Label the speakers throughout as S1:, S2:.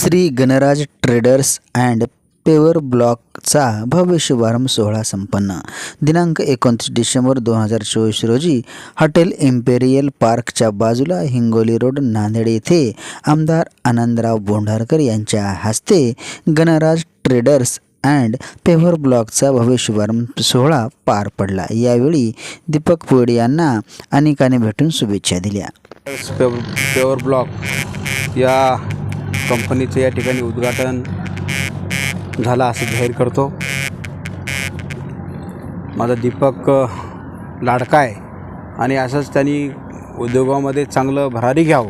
S1: Shri Ganraj traders and पेवर ब्लॉकचा भव्य शुभारंभ सोहळा संपन्न. दिनांक 29 डिसेंबर 2024 रोजी हॉटेल इम्पेरियल पार्कच्या बाजूला हिंगोली रोड नांदेड येथे आमदार आनंदराव बोंढारकर यांच्या हस्ते गणराज ट्रेडर्स अँड पेवर ब्लॉकचा भव्य शुभारंभ सोहळा पार पडला. यावेळी दीपक पुयड यांना अनेकांनी भेटून शुभेच्छा दिल्या.
S2: पेवर ब्लॉक या कंपनीचे या ठिकाणी उद्घाटन झाला असं जाहीर करतो. माझा दीपक लाडका आहे आणि असंच त्यांनी उद्योगामध्ये चांगलं भरारी घ्यावं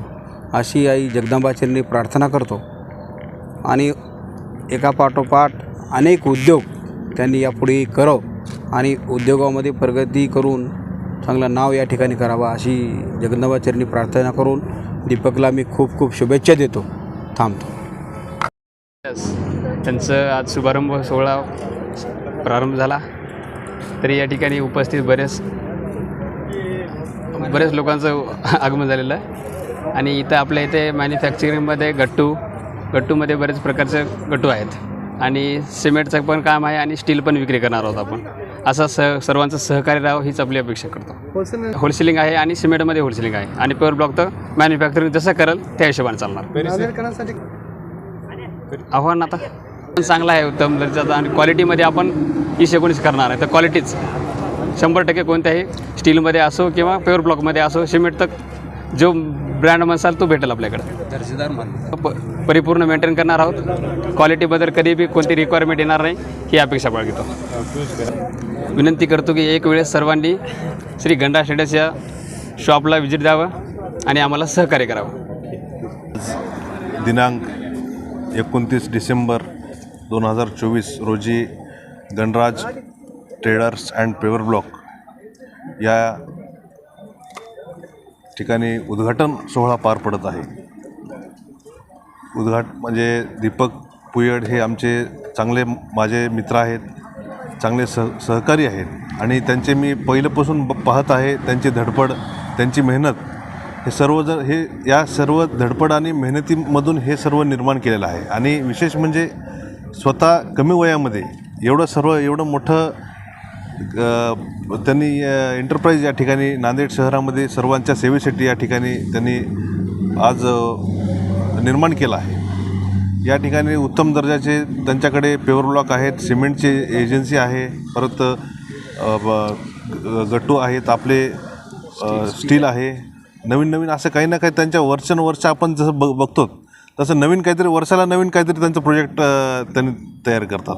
S2: अशी आई जगदंबाचरणी प्रार्थना करतो. आणि एकापाठोपाठ अनेक उद्योग त्यांनी यापुढे करावं आणि उद्योगामध्ये प्रगती करून चांगलं नाव या ठिकाणी करावं अशी जगदंबाचरणी प्रार्थना करून दीपकला मी खूप खूप शुभेच्छा देतो. थांबतो.
S3: त्यांचं आज शुभारंभ सोहळा प्रारंभ झाला. तरी या ठिकाणी उपस्थित बरेच लोकांचं आगमन झालेलं आहे. आणि इथं आपल्या इथे मॅन्युफॅक्चरिंगमध्ये गट्टूमध्ये बरेच प्रकारचे गट्टू आहेत आणि सिमेंटचं पण काम आहे आणि स्टील पण विक्री करणार आहोत आपण. असं सर्वांचं सहकार्य राहावं हीच आपली अपेक्षा करतो. होलसेलिंग आहे आणि सिमेंटमध्ये होलसेलिंग आहे आणि पेवर ब्लॉक तर मॅन्युफॅक्चरिंग जसं करेल त्या हिशोबाने चालणार. आव्हान आता चांगला आहे, उत्तम दर्जाचा आणि क्वालिटीमध्ये आपण 20-19 करणार आहे. तर क्वालिटीच 100% कोणत्याही स्टीलमध्ये असो किंवा पेवर ब्लॉकमध्ये असो, सिमेंट तर जो ब्रँड मसाल तो भेटेल आपल्याकडे.
S2: दर्जेदार माल
S3: परिपूर्ण मेंटेन करणार आहोत. क्वालिटीबद्दल कधी बी कोणती रिक्वायरमेंट येणार नाही ही अपेक्षा बाळगतो. विनंती करतो की एक वेळेस सर्वांनी श्री गणराज ट्रेडर्स या शॉपला व्हिजिट द्यावं आणि आम्हाला सहकार्य करावं.
S4: दिनांक 29 डिसेंबर 2024 रोजी गणराज ट्रेडर्स अँड पेवर ब्लॉक या ठिकाणी उद्घाटन सोहळा पार पडत आहे. म्हणजे दीपक पुयड हे आमचे चांगले माझे मित्र आहेत, चांगले सहकारी आहेत आणि त्यांचे मी पहिल्यापासून पाहत आहे. त्यांची धडपड, त्यांची मेहनत हे सर्वजण या सर्व धडपड आणि मेहनतीमधून हे सर्व निर्माण केलेलं आहे. आणि विशेष म्हणजे स्वतः कमी वयामध्ये एवढं मोठं त्यांनी एंटरप्राईज या ठिकाणी नांदेड शहरामध्ये सर्वांच्या सेवेसाठी या ठिकाणी त्यांनी आज निर्माण केलं आहे. या ठिकाणी उत्तम दर्जाचे त्यांच्याकडे पेवर ब्लॉक आहेत, सिमेंटची एजन्सी आहे, परत गट्टू आहेत, आपले स्टील आहे. नवीन असं काही ना काही त्यांच्या वर्ष आपण जसं बघतो तसं नवीन काहीतरी वर्षाला नवीन काहीतरी त्यांचं प्रोजेक्ट त्यांनी तयार करतात.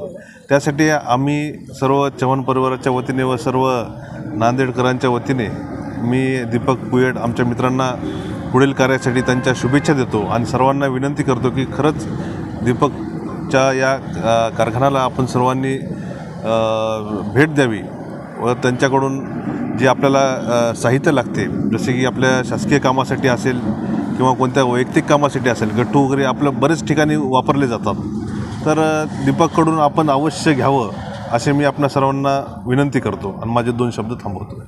S4: त्यासाठी आम्ही सर्व चव्हाण परिवाराच्या वतीने व सर्व नांदेडकरांच्या वतीने मी दीपक पुयड आमच्या मित्रांना पुढील कार्यासाठी त्यांच्या शुभेच्छा देतो आणि सर्वांना विनंती करतो की खरंच दीपकच्या या कारखान्याला आपण सर्वांनी भेट द्यावी व त्यांच्याकडून जे आपल्याला साहित्य लागते, जसे की आपल्या शासकीय कामासाठी असेल किंवा कोणत्या वैयक्तिक कामासाठी असेल, गट्टू वगैरे आपल्या बरेच ठिकाणी वापरले जातात. तर दीपककडून आपण अवश्य घ्यावं असे मी आपल्या सर्वांना विनंती करतो आणि माझे 2 शब्द थांबवतो.